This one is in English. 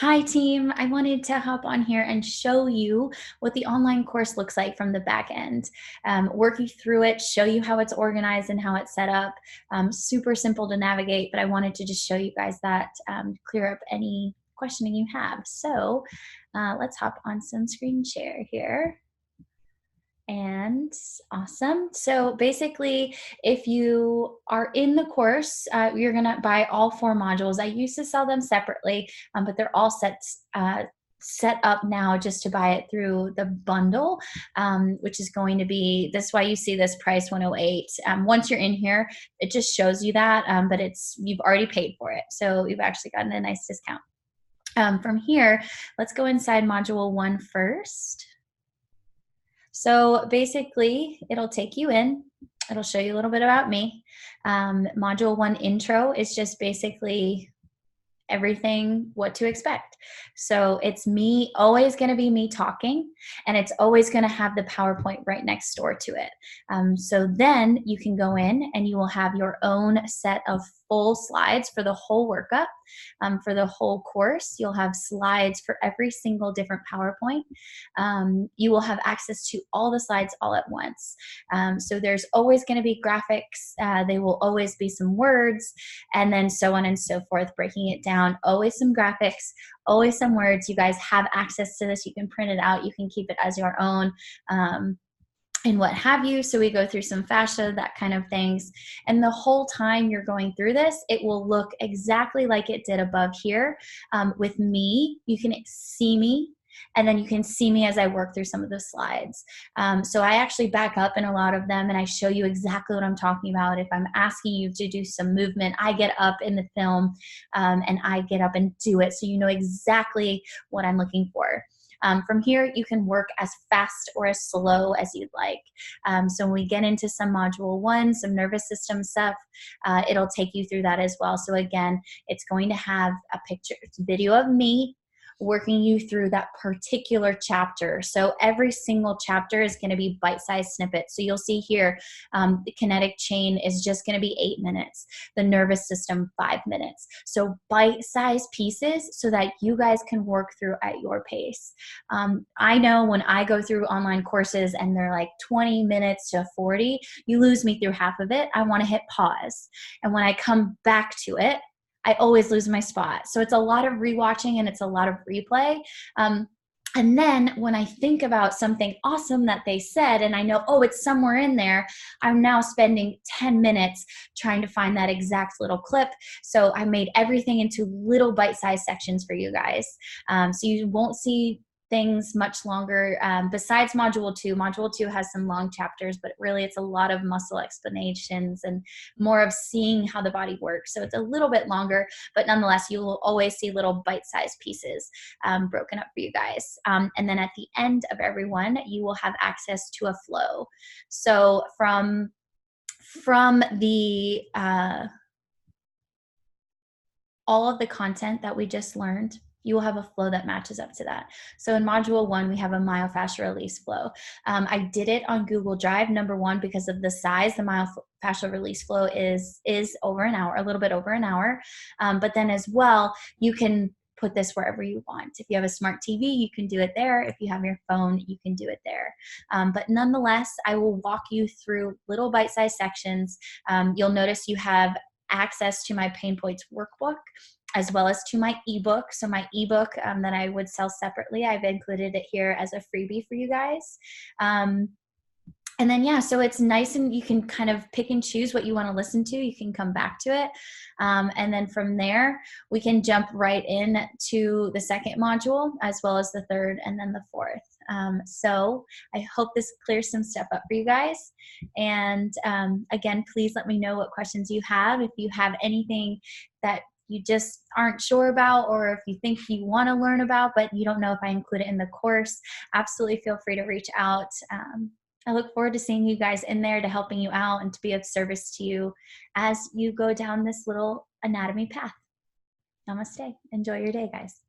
Hi team, I wanted to hop on here and show you what the online course looks like from the back end. Work you through it, show you how it's organized and how it's set up. Super simple to navigate, but I wanted to just show you guys that, clear up any questioning you have. So let's hop on some screen share here. And awesome. So basically, if you are in the course, you're going to buy all 4 modules. I used to sell them separately, but they're all set up now just to buy it through the bundle, which is going to be, that's why you see this price 108. Once you're in here, it just shows you that, but you've already paid for it. So you've actually gotten a nice discount. From here, let's go inside module 1 first. So basically, it'll take you in. It'll show you a little bit about me. Module 1 intro is just basically everything what to expect. So it's me, always going to be me talking, and it's always going to have the PowerPoint right next door to it. So then you can go in and you will have your own set of full slides for the whole workup. For the whole course, you'll have slides for every single different PowerPoint. You will have access to all the slides all at once. So there's always going to be graphics. They will always be some words, and then so on and so forth, breaking it down. Always some graphics, always some words. You guys have access to this. You can print it out. You can keep it as your own. And what have you. So we go through some fascia, that kind of things. And the whole time you're going through this, it will look exactly like it did above here. With me, you can see me, and then you can see me as I work through some of the slides. So I actually back up in a lot of them, and I show you exactly what I'm talking about. If I'm asking you to do some movement, I get up in the film, and I get up and do it, so you know exactly what I'm looking for. From here, you can work as fast or as slow as you'd like. So when we get into some module 1, some nervous system stuff, it'll take you through that as well. So again, it's going to have a picture, it's a video of me working you through that particular chapter. So every single chapter is going to be bite-sized snippets. So you'll see here, the kinetic chain is just going to be 8 minutes, the nervous system 5 minutes. So bite-sized pieces so that you guys can work through at your pace. I know when I go through online courses and they're like 20 minutes to 40, you lose me through half of it. I want to hit pause. And when I come back to it, I always lose my spot. So it's a lot of rewatching and it's a lot of replay. And then when I think about something awesome that they said and I know, oh, it's somewhere in there, I'm now spending 10 minutes trying to find that exact little clip. So I made everything into little bite-sized sections for you guys. So you won't see things much longer. Besides module 2, module 2 has some long chapters, but really it's a lot of muscle explanations and more of seeing how the body works. So it's a little bit longer, but nonetheless, you will always see little bite-sized pieces broken up for you guys. And then at the end of every one, you will have access to a flow. So from the all of the content that we just learned, you will have a flow that matches up to that. So in module 1, we have a myofascial release flow. I did it on Google Drive, number 1, because of the size. The myofascial release flow is over an hour, a little bit over an hour. But then as well, you can put this wherever you want. If you have a smart TV, you can do it there. If you have your phone, you can do it there. But nonetheless, I will walk you through little bite-sized sections. You'll notice you have access to my Pain Points workbook as well as to my ebook. So my ebook that I would sell separately, I've included it here as a freebie for you guys. And then, yeah, so it's nice and you can kind of pick and choose what you want to listen to. You can come back to it. And then from there, we can jump right in to the second module as well as the third and then the fourth. So I hope this clears some stuff up for you guys. And again, please let me know what questions you have. If you have anything that you just aren't sure about, or if you think you want to learn about, but you don't know if I include it in the course, absolutely feel free to reach out. I look forward to seeing you guys in there, to helping you out and to be of service to you as you go down this little anatomy path. Namaste. Enjoy your day, guys.